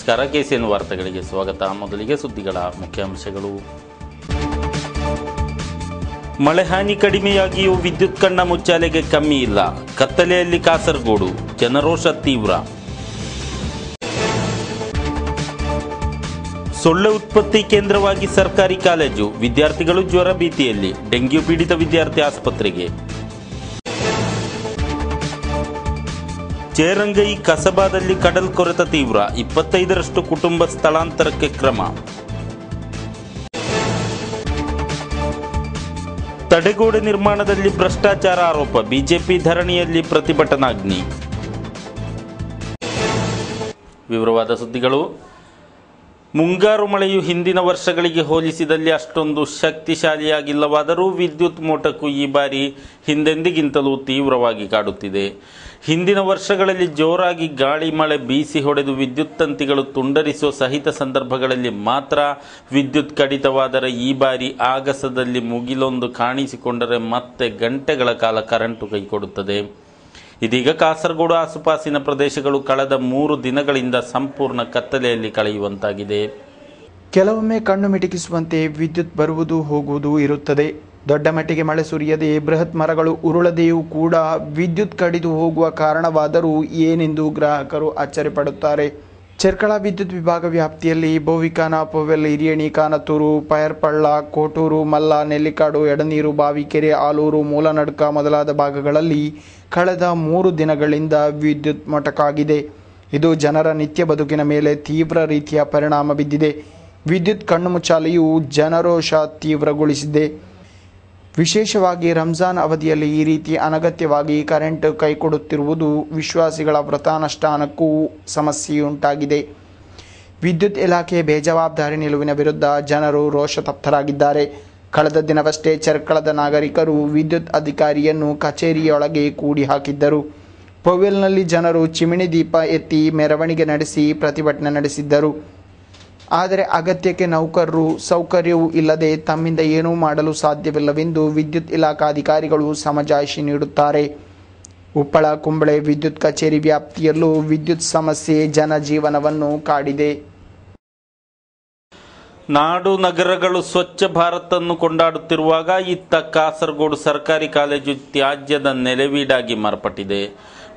ನಮಸ್ಕಾರ, KCN ವಾರ್ತೆಗಳಿಗೆ ಸ್ವಾಗತ. ಮೊದಲಿಗೆ ಸುದ್ದಿಗಳ ಮುಖ್ಯಾಂಶಗಳು. ಮಳೆ ಹಾನಿ ಕಡಿಮೆಯಾಗಿಯೂ ವಿದ್ಯುತ್ ಕಣ್ಣ ಮುಚ್ಚಾಲೆಗೆ ಕಮ್ಮಿ ಇಲ್ಲ. ಕತ್ತಲೆಯಲ್ಲಿ ಕಾಸರಗೋಡು, ಜನರೋಷ ತೀವ್ರ. ಸೊಳ್ಳೆ ಉತ್ಪತ್ತಿ ಕೇಂದ್ರವಾಗಿ ಸರ್ಕಾರಿ ಕಾಲೇಜು, ವಿದ್ಯಾರ್ಥಿಗಳು ಜ್ವರ ಭೀತಿಯಲ್ಲಿ. ಡೆಂಗ್ಯೂ ಪೀಡಿತ ವಿದ್ಯಾರ್ಥಿ ಆಸ್ಪತ್ರೆಗೆ. ಚೇರಂಗೈ ಕಸಬಾದಲ್ಲಿ ಕಡಲ್ ಕೊರೆತ ತೀವ್ರ, 25ರಷ್ಟು ಕುಟುಂಬ ಸ್ಥಳಾಂತರಕ್ಕೆ ಕ್ರಮ. ತಡೆಗೋಡೆ ನಿರ್ಮಾಣದಲ್ಲಿ ಭ್ರಷ್ಟಾಚಾರ ಆರೋಪ, ಬಿಜೆಪಿ ಧರಣಿಯಲ್ಲಿ ಪ್ರತಿಭಟನಾಗ್ನಿ. ವಿವರವಾದ ಸುದ್ದಿಗಳು. ಮುಂಗಾರು ಮಳೆಯು ಹಿಂದಿನ ವರ್ಷಗಳಿಗೆ ಹೋಲಿಸಿದಲ್ಲಿ ಅಷ್ಟೊಂದು ಶಕ್ತಿಶಾಲಿಯಾಗಿಲ್ಲವಾದರೂ ವಿದ್ಯುತ್ ಮೋಟಕ್ಕೂ ಈ ಬಾರಿ ಹಿಂದೆಂದಿಗಿಂತಲೂ ತೀವ್ರವಾಗಿ ಕಾಡುತ್ತಿದೆ. ಹಿಂದಿನ ವರ್ಷಗಳಲ್ಲಿ ಜೋರಾಗಿ ಗಾಳಿ ಮಳೆ ಬೀಸಿ ಹೊಡೆದು ವಿದ್ಯುತ್ ತಂತಿಗಳು ತುಂಡರಿಸುವ ಸಹಿತ ಸಂದರ್ಭಗಳಲ್ಲಿ ಮಾತ್ರ ವಿದ್ಯುತ್ ಕಡಿತವಾದರೆ ಈ ಬಾರಿ ಆಗಸದಲ್ಲಿ ಮುಗಿಲೊಂದು ಕಾಣಿಸಿಕೊಂಡರೆ ಮತ್ತೆ ಗಂಟೆಗಳ ಕಾಲ ಕರೆಂಟು ಕೈಕೊಡುತ್ತದೆ. ಇದೀಗ ಕಾಸರಗೋಡು ಆಸುಪಾಸಿನ ಪ್ರದೇಶಗಳು ಕಳೆದ 3 ದಿನಗಳಿಂದ ಸಂಪೂರ್ಣ ಕತ್ತಲೆಯಲ್ಲಿ ಕಳೆಯುವಂತಾಗಿದೆ. ಕೆಲವೊಮ್ಮೆ ಕಣ್ಣು ಮಿಟುಕಿಸುವಂತೆ ವಿದ್ಯುತ್ ಬರುವುದು ಹೋಗುವುದು ಇರುತ್ತದೆ. ದೊಡ್ಡ ಮಟ್ಟಿಗೆ ಮಳೆ ಸುರಿಯದೆ ಬೃಹತ್ ಮರಗಳು ಉರುಳದೆಯೂ ಕೂಡ ವಿದ್ಯುತ್ ಕಡಿದು ಹೋಗುವ ಕಾರಣವಾದರೂ ಏನೆಂದು ಗ್ರಾಹಕರು ಅಚ್ಚರಿಪಡುತ್ತಾರೆ. ಚೆರ್ಕಳ ವಿದ್ಯುತ್ ವಿಭಾಗ ವ್ಯಾಪ್ತಿಯಲ್ಲಿ ಬೋವಿಕಾನ, ಪೊವೆಲ್, ಹಿರಿಯಣಿ, ಕಾನತೂರು, ಪೈರ್ಪಳ್ಳ, ಕೋಟೂರು, ಮಲ್ಲ, ನೆಲ್ಲಿಕಾಡು, ಎಡನೀರು, ಬಾವಿಕೆರೆ, ಆಲೂರು, ಮೂಲನಡ್ಕ ಮೊದಲಾದ ಭಾಗಗಳಲ್ಲಿ ಕಳೆದ 3 ದಿನಗಳಿಂದ ವಿದ್ಯುತ್ ಮೊಟಕಾಗಿದೆ. ಇದು ಜನರ ನಿತ್ಯ ಬದುಕಿನ ಮೇಲೆ ತೀವ್ರ ರೀತಿಯ ಪರಿಣಾಮ ಬಿದ್ದಿದೆ. ವಿದ್ಯುತ್ ಕಣ್ಣು ಮುಚ್ಚಾಲೆಯು ಜನರೋಷ ತೀವ್ರಗೊಳಿಸಿದೆ. ವಿಶೇಷವಾಗಿ ರಂಜಾನ್ ಅವಧಿಯಲ್ಲಿ ಈ ರೀತಿ ಅನಗತ್ಯವಾಗಿ ಕರೆಂಟ್ ಕೈಕೊಡುತ್ತಿರುವುದು ವಿಶ್ವಾಸಿಗಳ ವ್ರತಾನುಷ್ಠಾನಕ್ಕೂ ಸಮಸ್ಯೆಯುಂಟಾಗಿದೆ. ವಿದ್ಯುತ್ ಇಲಾಖೆ ಬೇಜವಾಬ್ದಾರಿ ನಿಲುವಿನ ವಿರುದ್ಧ ಜನರು ರೋಷತಪ್ತರಾಗಿದ್ದಾರೆ. ಕಳೆದ ದಿನವಷ್ಟೇ ಚೆರ್ಕಳದ ನಾಗರಿಕರು ವಿದ್ಯುತ್ ಅಧಿಕಾರಿಯನ್ನು ಕಚೇರಿಯೊಳಗೆ ಕೂಡಿ ಹಾಕಿದ್ದರು. ಪೊವೆಲ್ನಲ್ಲಿ ಜನರು ಚಿಮಿಣಿ ದೀಪ ಎತ್ತಿ ಮೆರವಣಿಗೆ ನಡೆಸಿ ಪ್ರತಿಭಟನೆ ನಡೆಸಿದ್ದರು. ಆದರೆ ಅಗತ್ಯಕ್ಕೆ ನೌಕರರು ಸೌಕರ್ಯವೂ ಇಲ್ಲದೆ ತಮ್ಮಿಂದ ಏನೂ ಮಾಡಲು ಸಾಧ್ಯವಿಲ್ಲವೆಂದು ವಿದ್ಯುತ್ ಇಲಾಖಾಧಿಕಾರಿಗಳು ಸಮಜಾಯಿಷಿ ನೀಡುತ್ತಾರೆ. ಉಪ್ಪಳ, ಕುಂಬಳೆ ವಿದ್ಯುತ್ ಕಚೇರಿ ವ್ಯಾಪ್ತಿಯಲ್ಲೂ ವಿದ್ಯುತ್ ಸಮಸ್ಯೆ ಜನಜೀವನವನ್ನು ಕಾಡಿದೆ. ನಾಡು ನಗರಗಳು ಸ್ವಚ್ಛ ಭಾರತ್ ಅನ್ನು ಕೊಂಡಾಡುತ್ತಿರುವಾಗ ಇತ್ತ ಕಾಸರಗೋಡು ಸರ್ಕಾರಿ ಕಾಲೇಜು ತ್ಯಾಜ್ಯದ ನೆಲೆವೀಡಾಗಿ ಮಾರ್ಪಟ್ಟಿದೆ.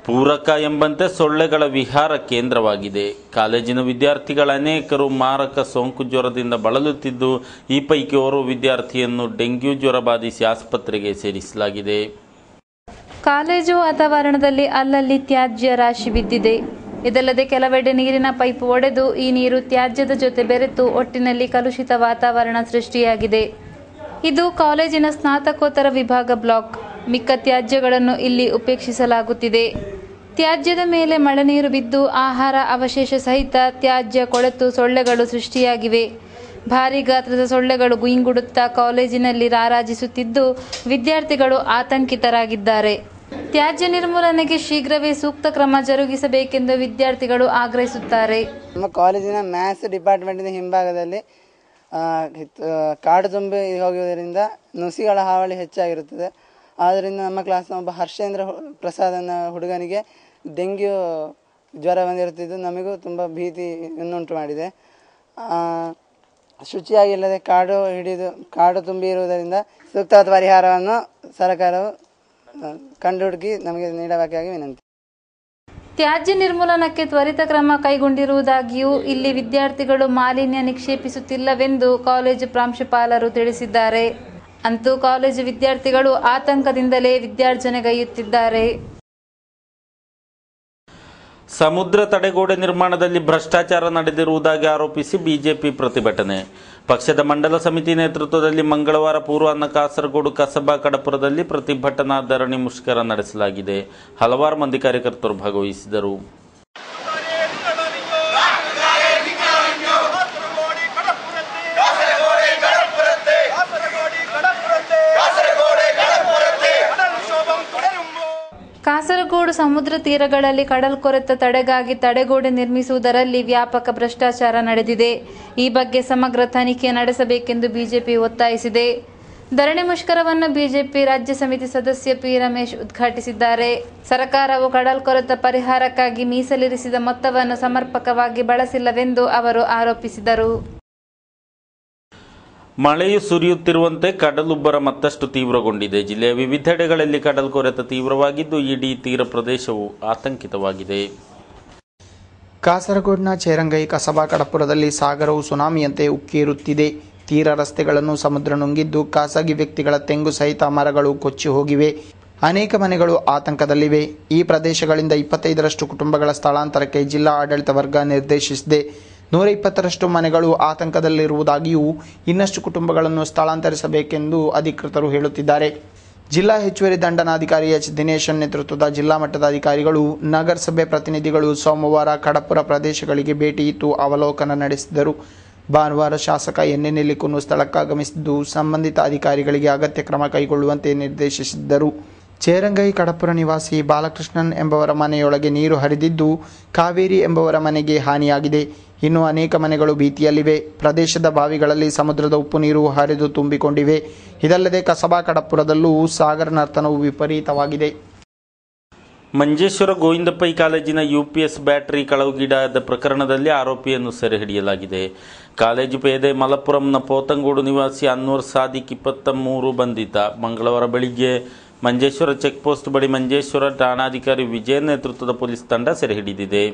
ಪೂರಕ ಎಂಬಂತೆ ಸೊಳ್ಳೆಗಳ ವಿಹಾರ ಕೇಂದ್ರವಾಗಿದೆ. ಕಾಲೇಜಿನ ವಿದ್ಯಾರ್ಥಿಗಳ ಅನೇಕರು ಮಾರಕ ಸೋಂಕು ಜ್ವರದಿಂದ ಬಳಲುತ್ತಿದ್ದು, ಈ ಪೈಕಿ ಓರ್ವ ವಿದ್ಯಾರ್ಥಿಯನ್ನು ಡೆಂಗ್ಯೂ ಜ್ವರ ಬಾಧಿಸಿ ಆಸ್ಪತ್ರೆಗೆ ಸೇರಿಸಲಾಗಿದೆ. ಕಾಲೇಜು ವಾತಾವರಣದಲ್ಲಿ ಅಲ್ಲಲ್ಲಿ ತ್ಯಾಜ್ಯ ರಾಶಿ ಬಿದ್ದಿದೆ. ಇದಲ್ಲದೆ ಕೆಲವೆಡೆ ನೀರಿನ ಪೈಪ್ ಒಡೆದು ಈ ನೀರು ತ್ಯಾಜ್ಯದ ಜೊತೆ ಬೆರೆತು ಒಟ್ಟಿನಲ್ಲಿ ಕಲುಷಿತ ವಾತಾವರಣ ಸೃಷ್ಟಿಯಾಗಿದೆ. ಇದು ಕಾಲೇಜಿನ ಸ್ನಾತಕೋತ್ತರ ವಿಭಾಗ ಬ್ಲಾಕ್. ಮಿಕ್ಕ ತ್ಯಾಜ್ಯಗಳನ್ನು ಇಲ್ಲಿ ಉಪೇಕ್ಷಿಸಲಾಗುತ್ತಿದೆ. ತ್ಯಾಜ್ಯದ ಮೇಲೆ ಮಳೆ ನೀರು ಬಿದ್ದು ಆಹಾರ ಅವಶೇಷ ಸಹಿತ ತ್ಯಾಜ್ಯ ಕೊಳೆತು ಸೊಳ್ಳೆಗಳು ಸೃಷ್ಟಿಯಾಗಿವೆ. ಭಾರೀ ಗಾತ್ರದ ಸೊಳ್ಳೆಗಳು ಗುಯಿಂಗುಡುತ್ತಾ ಕಾಲೇಜಿನಲ್ಲಿ ರಾರಾಜಿಸುತ್ತಿದ್ದು ವಿದ್ಯಾರ್ಥಿಗಳು ಆತಂಕಿತರಾಗಿದ್ದಾರೆ. ತ್ಯಾಜ್ಯ ನಿರ್ಮೂಲನೆಗೆ ಶೀಘ್ರವೇ ಸೂಕ್ತ ಕ್ರಮ ಜರುಗಿಸಬೇಕೆಂದು ವಿದ್ಯಾರ್ಥಿಗಳು ಆಗ್ರಹಿಸುತ್ತಾರೆ. ನಮ್ಮ ಕಾಲೇಜಿನ ಮ್ಯಾಥ್ಸ್ ಡಿಪಾರ್ಟ್ಮೆಂಟಿನ ಹಿಂಭಾಗದಲ್ಲಿ ಕಾಡು ತುಂಬಿ ಹೋಗುವುದರಿಂದ ನುಸಿಗಳ ಹಾವಳಿ ಹೆಚ್ಚಾಗಿರುತ್ತದೆ. ಆದ್ದರಿಂದ ನಮ್ಮ ಕ್ಲಾಸ್ನ ಒಬ್ಬ ಹರ್ಷೇಂದ್ರ ಪ್ರಸಾದ್ ಅನ್ನೋ ಹುಡುಗನಿಗೆ ಡೆಂಗ್ಯೂ ಜ್ವರ ಬಂದಿರುತ್ತಿದ್ದು ನಮಗೂ ತುಂಬ ಭೀತಿಯನ್ನುಂಟು ಮಾಡಿದೆ. ಶುಚಿಯಾಗಿಲ್ಲದೆ ಕಾಡು ತುಂಬಿ ಇರುವುದರಿಂದ ಸೂಕ್ತವಾದ ಪರಿಹಾರವನ್ನು ಸರ್ಕಾರವು ಕಂಡುಹುಡುಕಿ ನಮಗೆ ನೀಡಬೇಕಾಗಿ ವಿನಂತಿ. ತ್ಯಾಜ್ಯ ನಿರ್ಮೂಲನಕ್ಕೆ ತ್ವರಿತ ಕ್ರಮ ಕೈಗೊಂಡಿರುವುದಾಗಿಯೂ ಇಲ್ಲಿ ವಿದ್ಯಾರ್ಥಿಗಳು ಮಾಲಿನ್ಯ ನಿಕ್ಷೇಪಿಸುತ್ತಿಲ್ಲವೆಂದು ಕಾಲೇಜು ಪ್ರಾಂಶುಪಾಲರು ತಿಳಿಸಿದ್ದಾರೆ. ಅಂತೂ ಕಾಲೇಜು ವಿದ್ಯಾರ್ಥಿಗಳು ಆತಂಕದಿಂದಲೇ ವಿದ್ಯಾರ್ಜನೆಗೈಯುತ್ತಿದ್ದಾರೆ. ಸಮುದ್ರ ತಡೆಗೋಡೆ ನಿರ್ಮಾಣದಲ್ಲಿ ಭ್ರಷ್ಟಾಚಾರ ನಡೆದಿರುವುದಾಗಿ ಆರೋಪಿಸಿ ಬಿಜೆಪಿ ಪ್ರತಿಭಟನೆ. ಪಕ್ಷದ ಮಂಡಲ ಸಮಿತಿ ನೇತೃತ್ವದಲ್ಲಿ ಮಂಗಳವಾರ ಪೂರ್ವಾಹ್ನ ಕಾಸರಗೋಡು, ಕಸಬಾ, ಕಡಪುರದಲ್ಲಿ ಪ್ರತಿಭಟನಾ ಧರಣಿ ಮುಷ್ಕರ ನಡೆಸಲಾಗಿದೆ. ಹಲವಾರು ಮಂದಿ ಕಾರ್ಯಕರ್ತರು ಭಾಗವಹಿಸಿದರು. ಕಾಸರಗೋಡು ಸಮುದ್ರ ತೀರಗಳಲ್ಲಿ ಕಡಲ್ ಕೊರೆತ ತಡೆಗಾಗಿ ತಡೆಗೋಡೆ ನಿರ್ಮಿಸುವುದರಲ್ಲಿ ವ್ಯಾಪಕ ಭ್ರಷ್ಟಾಚಾರ ನಡೆದಿದೆ. ಈ ಬಗ್ಗೆ ಸಮಗ್ರ ತನಿಖೆ ನಡೆಸಬೇಕೆಂದು ಬಿಜೆಪಿ ಒತ್ತಾಯಿಸಿದೆ. ಧರಣಿ ಮುಷ್ಕರವನ್ನು ಬಿಜೆಪಿ ರಾಜ್ಯ ಸಮಿತಿ ಸದಸ್ಯ ಪಿ ರಮೇಶ್ ಉದ್ಘಾಟಿಸಿದ್ದಾರೆ. ಸರ್ಕಾರವು ಕಡಲ್ಕೊರೆತ ಪರಿಹಾರಕ್ಕಾಗಿ ಮೀಸಲಿರಿಸಿದ ಮೊತ್ತವನ್ನು ಸಮರ್ಪಕವಾಗಿ ಬಳಸಿಲ್ಲವೆಂದು ಅವರು ಆರೋಪಿಸಿದರು. ಮಳೆಯು ಸುರಿಯುತ್ತಿರುವಂತೆ ಕಡಲುಬ್ಬರ ಮತ್ತಷ್ಟು ತೀವ್ರಗೊಂಡಿದೆ. ಜಿಲ್ಲೆಯ ವಿವಿಧೆಡೆಗಳಲ್ಲಿ ಕಡಲ್ಕೊರೆತ ತೀವ್ರವಾಗಿದ್ದು ಇಡೀ ತೀರ ಪ್ರದೇಶವು ಆತಂಕಿತವಾಗಿದೆ. ಕಾಸರಗೋಡಿನ ಚೇರಂಗೈ ಕಸಬಾ ಕಡಪುರದಲ್ಲಿ ಸಾಗರವು ಸುನಾಮಿಯಂತೆ ಉಕ್ಕೇರುತ್ತಿದೆ. ತೀರ ರಸ್ತೆಗಳನ್ನು ಸಮುದ್ರ ನುಂಗಿದ್ದು ಖಾಸಗಿ ವ್ಯಕ್ತಿಗಳ ತೆಂಗು ಸಹಿತ ಮರಗಳು ಕೊಚ್ಚಿ ಹೋಗಿವೆ. ಅನೇಕ ಮನೆಗಳು ಆತಂಕದಲ್ಲಿವೆ. ಈ ಪ್ರದೇಶಗಳಿಂದ 25ರಷ್ಟು ಕುಟುಂಬಗಳ ಸ್ಥಳಾಂತರಕ್ಕೆ ಜಿಲ್ಲಾ ಆಡಳಿತ ವರ್ಗ ನಿರ್ದೇಶಿಸಿದೆ. 120ರಷ್ಟು ಮನೆಗಳು ಆತಂಕದಲ್ಲಿರುವುದಾಗಿಯೂ ಇನ್ನಷ್ಟು ಕುಟುಂಬಗಳನ್ನು ಸ್ಥಳಾಂತರಿಸಬೇಕೆಂದು ಅಧಿಕೃತರು ಹೇಳುತ್ತಿದ್ದಾರೆ. ಜಿಲ್ಲಾ ಹೆಚ್ಚುವರಿ ದಂಡನಾಧಿಕಾರಿ ಎಚ್ ದಿನೇಶನ್ ನೇತೃತ್ವದ ಜಿಲ್ಲಾ ಮಟ್ಟದ ಅಧಿಕಾರಿಗಳು, ನಗರಸಭೆ ಪ್ರತಿನಿಧಿಗಳು ಸೋಮವಾರ ಕಡಪುರ ಪ್ರದೇಶಗಳಿಗೆ ಭೇಟಿ ಇತ್ತು ಅವಲೋಕನ ನಡೆಸಿದರು. ಭಾನುವಾರ ಶಾಸಕ ಎನ್.ಎನ್. ನೆಲ್ಲಿಕುನ್ನು ಸ್ಥಳಕ್ಕಾಗಮಿಸಿದ್ದು ಸಂಬಂಧಿತ ಅಧಿಕಾರಿಗಳಿಗೆ ಅಗತ್ಯ ಕ್ರಮ ಕೈಗೊಳ್ಳುವಂತೆ ನಿರ್ದೇಶಿಸಿದ್ದರು. ಚೇರಂಗೈ ಕಡಪುರ ನಿವಾಸಿ ಬಾಲಕೃಷ್ಣನ್ ಎಂಬವರ ಮನೆಯೊಳಗೆ ನೀರು ಹರಿದಿದ್ದು ಕಾವೇರಿ ಎಂಬವರ ಮನೆಗೆ ಹಾನಿಯಾಗಿದೆ. ಇನ್ನು ಅನೇಕ ಮನೆಗಳು ಭೀತಿಯಲ್ಲಿವೆ. ಪ್ರದೇಶದ ಬಾವಿಗಳಲ್ಲಿ ಸಮುದ್ರದ ಉಪ್ಪು ನೀರು ಹರಿದು ತುಂಬಿಕೊಂಡಿವೆ. ಇದಲ್ಲದೆ ಕಸಬಾ ಕಡಪುರದಲ್ಲೂ ಸಾಗರ ನರ್ತನವು ವಿಪರೀತವಾಗಿದೆ. ಮಂಜೇಶ್ವರ ಗೋವಿಂದ ಪೈ ಕಾಲೇಜಿನ UPS ಬ್ಯಾಟರಿ ಕಳವುಗೀಡಾದ ಪ್ರಕರಣದಲ್ಲಿ ಆರೋಪಿಯನ್ನು ಸೆರೆ ಹಿಡಿಯಲಾಗಿದೆ. ಕಾಲೇಜು ಪೇದೆ ಮಲಪುರಂನ ಪೋತಂಗೋಡು ನಿವಾಸಿ ಅನ್ವರ್ ಸಾದಿಕ್ 23 ಬಂಧಿತ. ಮಂಗಳವಾರ ಬೆಳಿಗ್ಗೆ ಮಂಜೇಶ್ವರ ಚೆಕ್ಪೋಸ್ಟ್ ಬಳಿ ಮಂಜೇಶ್ವರ ಠಾಣಾಧಿಕಾರಿ ವಿಜಯನ್ ನೇತೃತ್ವದ ಪೊಲೀಸ್ ತಂಡ ಸೆರೆ ಹಿಡಿದಿದೆ.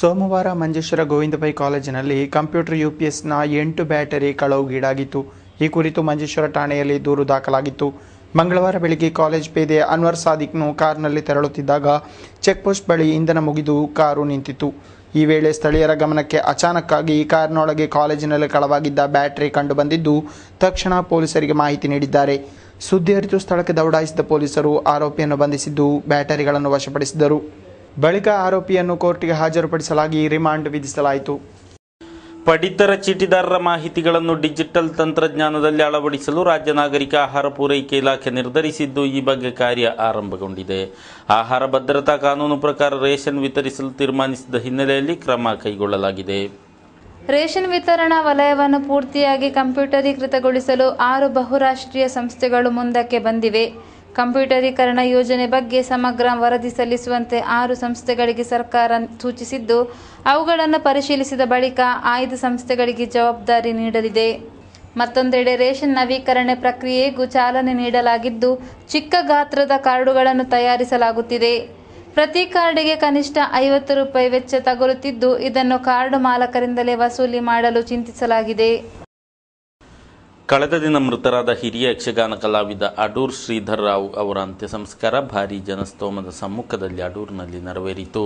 ಸೋಮವಾರ ಮಂಜೇಶ್ವರ ಗೋವಿಂದ ಪೈ ಕಾಲೇಜಿನಲ್ಲಿ ಕಂಪ್ಯೂಟರ್ UPSನ 8 ಬ್ಯಾಟರಿ ಕಳವುಗೀಡಾಗಿತ್ತು. ಈ ಕುರಿತು ಮಂಜೇಶ್ವರ ಠಾಣೆಯಲ್ಲಿ ದೂರು ದಾಖಲಾಗಿತ್ತು. ಮಂಗಳವಾರ ಬೆಳಿಗ್ಗೆ ಕಾಲೇಜ್ ಪೇದೆ ಅನ್ವರ್ ಸಾದಿಕ್ನು ಕಾರಿನಲ್ಲಿ ತೆರಳುತ್ತಿದ್ದಾಗ ಚೆಕ್ಪೋಸ್ಟ್ ಬಳಿ ಇಂಧನ ಮುಗಿದು ಕಾರು ನಿಂತಿತ್ತು. ಈ ವೇಳೆ ಸ್ಥಳೀಯರ ಗಮನಕ್ಕೆ ಅಚಾನಕ್ಕಾಗಿ ಕಾರಿನೊಳಗೆ ಕಾಲೇಜಿನಲ್ಲಿ ಕಳವಾಗಿದ್ದ ಬ್ಯಾಟರಿ ಕಂಡುಬಂದಿದ್ದು ತಕ್ಷಣ ಪೊಲೀಸರಿಗೆ ಮಾಹಿತಿ ನೀಡಿದ್ದಾರೆ. ಸುದ್ದಿ ಅರಿತು ಸ್ಥಳಕ್ಕೆ ದೌಡಾಯಿಸಿದ ಪೊಲೀಸರು ಆರೋಪಿಯನ್ನು ಬಂಧಿಸಿದ್ದು ಬ್ಯಾಟರಿಗಳನ್ನು ವಶಪಡಿಸಿದರು. ಬಳಿಕ ಆರೋಪಿಯನ್ನು ಕೋರ್ಟ್ಗೆ ಹಾಜರುಪಡಿಸಲಾಗಿ ರಿಮಾಂಡ್ ವಿಧಿಸಲಾಯಿತು. ಪಡಿತರ ಚೀಟಿದಾರರ ಮಾಹಿತಿಗಳನ್ನು ಡಿಜಿಟಲ್ ತಂತ್ರಜ್ಞಾನದಲ್ಲಿ ಅಳವಡಿಸಲು ರಾಜ್ಯ ನಾಗರಿಕ ಆಹಾರ ಪೂರೈಕೆ ಇಲಾಖೆ ನಿರ್ಧರಿಸಿದ್ದು ಈ ಬಗ್ಗೆ ಕಾರ್ಯ ಆರಂಭಗೊಂಡಿದೆ. ಆಹಾರ ಭದ್ರತಾ ಕಾನೂನು ಪ್ರಕಾರ ರೇಷನ್ ವಿತರಿಸಲು ತೀರ್ಮಾನಿಸಿದ ಹಿನ್ನೆಲೆಯಲ್ಲಿ ಕ್ರಮ ಕೈಗೊಳ್ಳಲಾಗಿದೆ. ರೇಷನ್ ವಿತರಣಾ ವಲಯವನ್ನು ಪೂರ್ತಿಯಾಗಿ ಕಂಪ್ಯೂಟರೀಕೃತಗೊಳಿಸಲು 6 ಬಹುರಾಷ್ಟ್ರೀಯ ಸಂಸ್ಥೆಗಳು ಮುಂದಕ್ಕೆ ಬಂದಿವೆ. ಕಂಪ್ಯೂಟರೀಕರಣ ಯೋಜನೆ ಬಗ್ಗೆ ಸಮಗ್ರ ವರದಿ ಸಲ್ಲಿಸುವಂತೆ 6 ಸಂಸ್ಥೆಗಳಿಗೆ ಸರ್ಕಾರ ಸೂಚಿಸಿದ್ದು ಅವುಗಳನ್ನು ಪರಿಶೀಲಿಸಿದ ಬಳಿಕ ಆಯ್ದ ಸಂಸ್ಥೆಗಳಿಗೆ ಜವಾಬ್ದಾರಿ ನೀಡಲಿದೆ. ಮತ್ತೊಂದೆಡೆ ರೇಷನ್ ನವೀಕರಣೆ ಪ್ರಕ್ರಿಯೆಗೂ ಚಾಲನೆ ನೀಡಲಾಗಿದ್ದು ಚಿಕ್ಕ ಗಾತ್ರದ ಕಾರ್ಡುಗಳನ್ನು ತಯಾರಿಸಲಾಗುತ್ತಿದೆ. ಪ್ರತಿ ಕಾರ್ಡಿಗೆ ಕನಿಷ್ಠ 50 ರೂಪಾಯಿ ವೆಚ್ಚ ತಗುಲುತ್ತಿದ್ದು ಇದನ್ನು ಕಾರ್ಡು ಮಾಲಕರಿಂದಲೇ ವಸೂಲಿ ಮಾಡಲು ಚಿಂತಿಸಲಾಗಿದೆ. ಕಳೆದ ದಿನ ಮೃತರಾದ ಹಿರಿಯ ಯಕ್ಷಗಾನ ಕಲಾವಿದ ಅಡೂರ್ ಶ್ರೀಧರ್ ರಾವ್ ಅವರ ಅಂತ್ಯ ಸಂಸ್ಕಾರ ಭಾರೀ ಜನಸ್ತೋಮದ ಸಮ್ಮುಖದಲ್ಲಿ ಅಡೂರಿನಲ್ಲಿ ನೆರವೇರಿತು.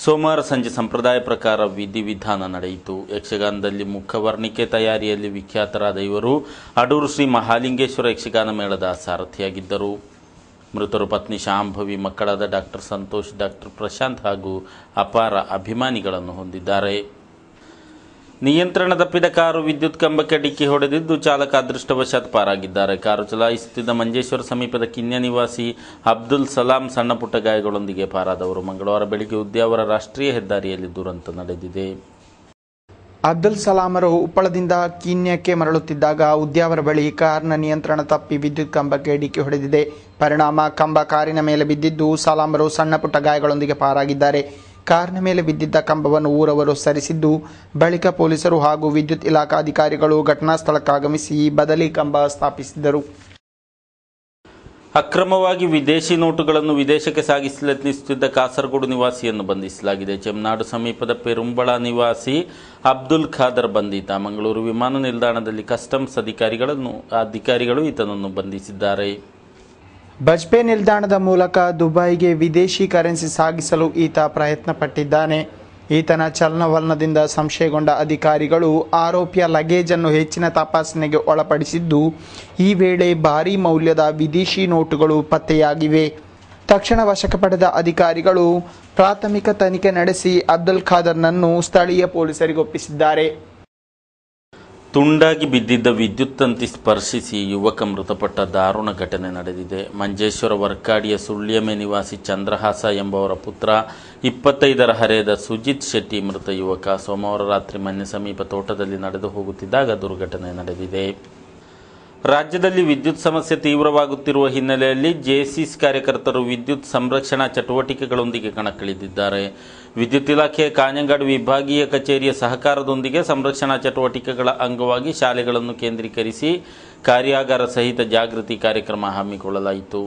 ಸೋಮವಾರ ಸಂಜೆ ಸಂಪ್ರದಾಯ ಪ್ರಕಾರ ವಿಧಿವಿಧಾನ ನಡೆಯಿತು. ಯಕ್ಷಗಾನದಲ್ಲಿ ಮುಖವರ್ಣಿಕೆ ತಯಾರಿಯಲ್ಲಿ ವಿಖ್ಯಾತರಾದ ಇವರು ಅಡೂರು ಶ್ರೀ ಮಹಾಲಿಂಗೇಶ್ವರ ಯಕ್ಷಗಾನ ಮೇಳದ ಸಾರಥಿಯಾಗಿದ್ದರು. ಮೃತರು ಪತ್ನಿ ಶಾಂಭವಿ, ಮಕ್ಕಳಾದ ಡಾಕ್ಟರ್ ಸಂತೋಷ್, ಡಾಕ್ಟರ್ ಪ್ರಶಾಂತ್ ಹಾಗೂ ಅಪಾರ ಅಭಿಮಾನಿಗಳನ್ನು ಹೊಂದಿದ್ದಾರೆ. ನಿಯಂತ್ರಣ ತಪ್ಪಿದ ಕಾರು ವಿದ್ಯುತ್ ಕಂಬಕ್ಕೆ ಡಿಕ್ಕಿ ಹೊಡೆದಿದ್ದು ಚಾಲಕ ಅದೃಷ್ಟವಶಾತ್ ಪಾರಾಗಿದ್ದಾರೆ. ಕಾರು ಚಲಾಯಿಸುತ್ತಿದ್ದ ಮಂಜೇಶ್ವರ ಸಮೀಪದ ಕಿನ್ಯ ನಿವಾಸಿ ಅಬ್ದುಲ್ ಸಲಾಂ ಸಣ್ಣ ಪುಟ್ಟ ಗಾಯಗಳೊಂದಿಗೆ ಪಾರಾದವರು. ಮಂಗಳವಾರ ಬೆಳಿಗ್ಗೆ ಉದ್ಯಾವರ ರಾಷ್ಟ್ರೀಯ ಹೆದ್ದಾರಿಯಲ್ಲಿ ದುರಂತ ನಡೆದಿದೆ. ಅಬ್ದುಲ್ ಸಲಾಮರು ಉಪ್ಪಳದಿಂದ ಕಿನ್ಯಕ್ಕೆ ಮರಳುತ್ತಿದ್ದಾಗ ಉದ್ಯಾವರ ಬಳಿ ಕಾರ್ನ ನಿಯಂತ್ರಣ ತಪ್ಪಿ ವಿದ್ಯುತ್ ಕಂಬಕ್ಕೆ ಡಿಕ್ಕಿ ಹೊಡೆದಿದೆ. ಪರಿಣಾಮ ಕಂಬ ಕಾರಿನ ಮೇಲೆ ಬಿದ್ದಿದ್ದು ಸಲಾಮರು ಸಣ್ಣ ಪುಟ್ಟ ಗಾಯಗಳೊಂದಿಗೆ ಪಾರಾಗಿದ್ದಾರೆ. ಕಾರ್ನ ಮೇಲೆ ಬಿದ್ದಿದ್ದ ಕಂಬವನ್ನು ಊರವರು ಸರಿಸಿದ್ದು ಬಳಿಕ ಪೊಲೀಸರು ಹಾಗೂ ವಿದ್ಯುತ್ ಇಲಾಖಾ ಅಧಿಕಾರಿಗಳು ಘಟನಾ ಸ್ಥಳಕ್ಕಾಗಮಿಸಿ ಬದಲಿ ಕಂಬ ಸ್ಥಾಪಿಸಿದರು. ಅಕ್ರಮವಾಗಿ ವಿದೇಶಿ ನೋಟುಗಳನ್ನು ವಿದೇಶಕ್ಕೆ ಸಾಗಿಸಲು ಯತ್ನಿಸುತ್ತಿದ್ದ ಕಾಸರಗೋಡು ನಿವಾಸಿಯನ್ನು ಬಂಧಿಸಲಾಗಿದೆ. ಚೆಮ್ನಾಡು ಸಮೀಪದ ಪೆರುಂಬಳ ನಿವಾಸಿ ಅಬ್ದುಲ್ ಖಾದರ್ ಬಂಧಿತ. ಮಂಗಳೂರು ವಿಮಾನ ನಿಲ್ದಾಣದಲ್ಲಿ ಕಸ್ಟಮ್ಸ್ ಅಧಿಕಾರಿಗಳು ಈತನನ್ನು ಬಂಧಿಸಿದ್ದಾರೆ. ಬಜ್ಪೆ ನಿಲ್ದಾಣದ ಮೂಲಕ ದುಬೈಗೆ ವಿದೇಶಿ ಕರೆನ್ಸಿ ಸಾಗಿಸಲು ಈತ ಪ್ರಯತ್ನ ಪಟ್ಟಿದ್ದಾನೆ. ಈತನ ಚಲನವಲನದಿಂದ ಸಂಶಯಗೊಂಡ ಅಧಿಕಾರಿಗಳು ಆರೋಪಿಯ ಲಗೇಜ್ ಅನ್ನು ಹೆಚ್ಚಿನ ತಪಾಸಣೆಗೆ ಒಳಪಡಿಸಿದ್ದು ಈ ವೇಳೆ ಭಾರೀ ಮೌಲ್ಯದ ವಿದೇಶಿ ನೋಟುಗಳು ಪತ್ತೆಯಾಗಿವೆ. ತಕ್ಷಣ ವಶಕ್ಕೆ ಪಡೆದ ಅಧಿಕಾರಿಗಳು ಪ್ರಾಥಮಿಕ ತನಿಖೆ ನಡೆಸಿ ಅಬ್ದುಲ್ ಖಾದರ್ನನ್ನು ಸ್ಥಳೀಯ ಪೊಲೀಸರಿಗೆ ಒಪ್ಪಿಸಿದ್ದಾರೆ. ತುಂಡಾಗಿ ಬಿದ್ದಿದ್ದ ವಿದ್ಯುತ್ ತಂತಿ ಸ್ಪರ್ಶಿಸಿ ಯುವಕ ಮೃತಪಟ್ಟ ದಾರುಣ ಘಟನೆ ನಡೆದಿದೆ. ಮಂಜೇಶ್ವರ ವರ್ಕಾಡಿಯ ಸುಳ್ಯಮೆ ನಿವಾಸಿ ಚಂದ್ರಹಾಸ ಎಂಬವರ ಪುತ್ರ 25ರ ಹರೆಯದ ಸುಜಿತ್ ಶೆಟ್ಟಿ ಮೃತ ಯುವಕ. ಸೋಮವಾರ ರಾತ್ರಿ ಮನೆ ಸಮೀಪ ತೋಟದಲ್ಲಿ ನಡೆದು ಹೋಗುತ್ತಿದ್ದಾಗ ದುರ್ಘಟನೆ ನಡೆದಿದೆ. ರಾಜ್ಯದಲ್ಲಿ ವಿದ್ಯುತ್ ಸಮಸ್ಯೆ ತೀವ್ರವಾಗುತ್ತಿರುವ ಹಿನ್ನೆಲೆಯಲ್ಲಿ ಜೆಸಿಸ್ ಕಾರ್ಯಕರ್ತರು ವಿದ್ಯುತ್ ಸಂರಕ್ಷಣಾ ಚಟುವಟಿಕೆಗಳೊಂದಿಗೆ ಕಣಕ್ಕಿಳಿದಿದ್ದಾರೆ. ವಿದ್ಯುತ್ ಇಲಾಖೆಯ ಕಾಞಂಗಾಡು ವಿಭಾಗೀಯ ಕಚೇರಿಯ ಸಹಕಾರದೊಂದಿಗೆ ಸಂರಕ್ಷಣಾ ಚಟುವಟಿಕೆಗಳ ಅಂಗವಾಗಿ ಶಾಲೆಗಳನ್ನು ಕೇಂದ್ರೀಕರಿಸಿ ಕಾರ್ಯಾಗಾರ ಸಹಿತ ಜಾಗೃತಿ ಕಾರ್ಯಕ್ರಮ ಹಮ್ಮಿಕೊಳ್ಳಲಾಯಿತು.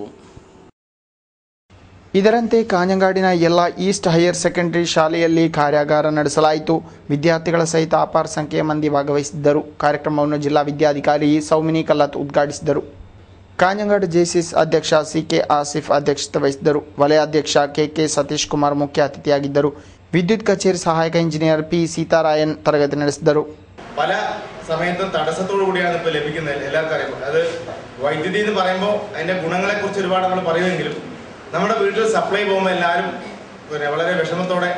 ಇದರಂತೆ ಕಾಞಂಗಾಡಿನ ಎಲ್ಲ ಈಸ್ಟ್ ಹೈಯರ್ ಸೆಕೆಂಡರಿ ಶಾಲೆಯಲ್ಲಿ ಕಾರ್ಯಾಗಾರ ನಡೆಸಲಾಯಿತು. ವಿದ್ಯಾರ್ಥಿಗಳ ಸಹಿತ ಅಪಾರ ಸಂಖ್ಯೆಯ ಮಂದಿ ಭಾಗವಹಿಸಿದ್ದರು. ಕಾರ್ಯಕ್ರಮವನ್ನು ಜಿಲ್ಲಾ ವಿದ್ಯಾಧಿಕಾರಿ ಸೌಮಿನಿ ಕಲ್ಲತ್ ಉದ್ಘಾಟಿಸಿದರು. ಕಾಞಂಗಾಡು ಜೆಸಿಸ್ ಅಧ್ಯಕ್ಷ ಸಿಕೆ ಆಸಿಫ್ ಅಧ್ಯಕ್ಷತೆ ವಹಿಸಿದ್ದರು. ವಲಯಾಧ್ಯಕ್ಷ ಕೆಕೆ ಸತೀಶ್ ಕುಮಾರ್ ಮುಖ್ಯ ಅತಿಥಿಯಾಗಿದ್ದರು. ವಿದ್ಯುತ್ ಕಚೇರಿ ಸಹಾಯಕ ಇಂಜಿನಿಯರ್ ಪಿ സീതാരായൻ തരഗതി ನಡೆಸಿದರು. പല സമയത്തും തടസ്സത്തോടു കൂടിയാണ് ഇപ്പോൾ ലഭിക്കുന്നത്. എല്ലാവർക്കും അറിയാം. അത് വൈദ്യുതി എന്ന് പറയുമ്പോൾ അതിൻ്റെ ഗുണങ്ങളെക്കുറിച്ച് ഒരുപാട് നമ്മൾ പറയുമെങ്കിലും നമ്മുടെ വീട്ടിൽ സപ്ലൈ പോകുമ്പോൾ എല്ലാവരും വളരെ വിഷമത്തോടെ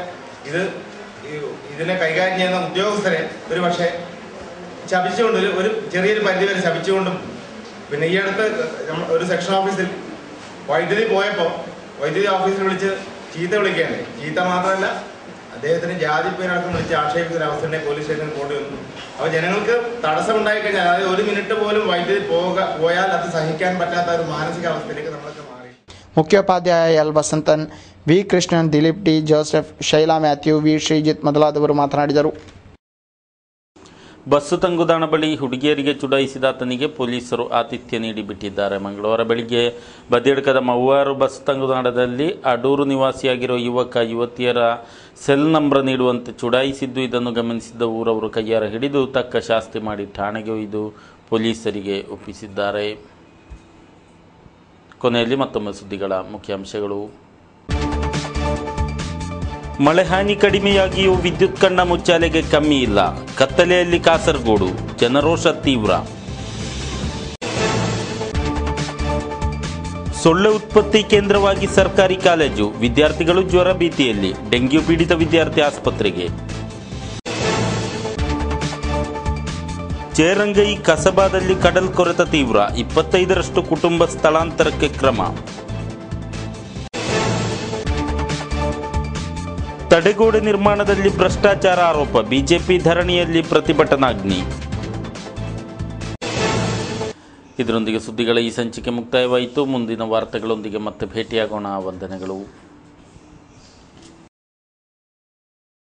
ഇതിനെ കൈകാര്യം ചെയ്യുന്ന ഉദ്യോഗസ്ഥരെ ഒരു പക്ഷേ ശപിച്ചുകൊണ്ട് ഒരു ചെറിയൊരു പരിധിവരെ ശപിച്ചുകൊണ്ടും പിന്നെ ഈ അടുത്ത് ഒരു സെക്ഷൻ ഓഫീസിൽ വൈദ്യുതി പോയപ്പോൾ വൈദ്യുതി ഓഫീസിൽ വിളിച്ച് ചീത്ത വിളിക്കുകയാണ്. ചീത്ത മാത്രമല്ല അദ്ദേഹത്തിന് ജാതി പേരടക്കം വിളിച്ച് ആക്ഷേപിക്കുന്ന അവസ്ഥ പോലീസ് സ്റ്റേഷനിൽ പോകേണ്ടി വന്നു. അപ്പോൾ ജനങ്ങൾക്ക് തടസ്സമുണ്ടായി കഴിഞ്ഞാൽ അതായത് ഒരു മിനിറ്റ് പോലും വൈദ്യുതി പോയാൽ അത് സഹിക്കാൻ പറ്റാത്ത ഒരു മാനസികാവസ്ഥയിലേക്ക് നമ്മളൊക്കെ മാറി. ಮುಖ್ಯೋಪಾಧ್ಯಾಯ L Vasanthan, V Krishnan, Dileep T, Joseph, Shaila Mathew, V Sreejith ಮೊದಲಾದವರು ಮಾತನಾಡಿದರು. ಬಸ್ಸು ತಂಗುದಾಣ ಬಳಿ ಹುಡುಗಿಯರಿಗೆ ಚುಡಾಯಿಸಿದಾತನಿಗೆ ಪೊಲೀಸರು ಆತಿಥ್ಯ ನೀಡಿ ಬಿಟ್ಟಿದ್ದಾರೆ. ಮಂಗಳವಾರ ಬೆಳಿಗ್ಗೆ ಬದಿಯಡ್ಕದ ಮವ್ವಾರು ಬಸ್ ತಂಗುದಾಣದಲ್ಲಿ ಅಡೂರು ನಿವಾಸಿಯಾಗಿರೋ ಯುವತಿಯರ ಸೆಲ್ ನಂಬರ್ ನೀಡುವಂತೆ ಚುಡಾಯಿಸಿದ್ದು ಇದನ್ನು ಗಮನಿಸಿದ್ದ ಊರವರು ಕೈಯಾರ ಹಿಡಿದು ತಕ್ಕ ಶಾಸ್ತಿ ಮಾಡಿ ಠಾಣೆಗೆ ಒಯ್ದು ಪೊಲೀಸರಿಗೆ ಒಪ್ಪಿಸಿದ್ದಾರೆ. ಕೊನೆಯಲ್ಲಿ ಮತ್ತೊಮ್ಮೆ ಸುದ್ದಿಗಳ ಮುಖ್ಯಾಂಶಗಳು. ಮಳೆ ಹಾನಿ ಕಡಿಮೆಯಾಗಿಯೂ ವಿದ್ಯುತ್ ಕಣ್ಣ ಮುಚ್ಚಾಲೆಗೆ ಕಮ್ಮಿ ಇಲ್ಲ. ಕತ್ತಲೆಯಲ್ಲಿ ಕಾಸರಗೋಡು, ಜನರೋಷ ತೀವ್ರ. ಸೊಳ್ಳೆ ಉತ್ಪತ್ತಿ ಕೇಂದ್ರವಾಗಿ ಸರ್ಕಾರಿ ಕಾಲೇಜು, ವಿದ್ಯಾರ್ಥಿಗಳು ಜ್ವರ ಭೀತಿಯಲ್ಲಿ. ಡೆಂಗ್ಯೂ ಪೀಡಿತ ವಿದ್ಯಾರ್ಥಿ ಆಸ್ಪತ್ರೆಗೆ. ಚೇರಂಗೈ ಕಸಬಾದಲ್ಲಿ ಕಡಲ್ ಕೊರೆತ ತೀವ್ರ, 25ರಷ್ಟು ಕುಟುಂಬ ಸ್ಥಳಾಂತರಕ್ಕೆ ಕ್ರಮ. ತಡೆಗೋಡೆ ನಿರ್ಮಾಣದಲ್ಲಿ ಭ್ರಷ್ಟಾಚಾರ ಆರೋಪ, ಬಿಜೆಪಿ ಧರಣಿಯಲ್ಲಿ ಪ್ರತಿಭಟನಾಗ್ನಿ. ಇದರೊಂದಿಗೆ ಸುದ್ದಿಗಳ ಈ ಸಂಚಿಕೆ ಮುಕ್ತಾಯವಾಯಿತು. ಮುಂದಿನ ವಾರ್ತೆಗಳೊಂದಿಗೆ ಮತ್ತೆ ಭೇಟಿಯಾಗೋಣ. ವಂದನೆಗಳು.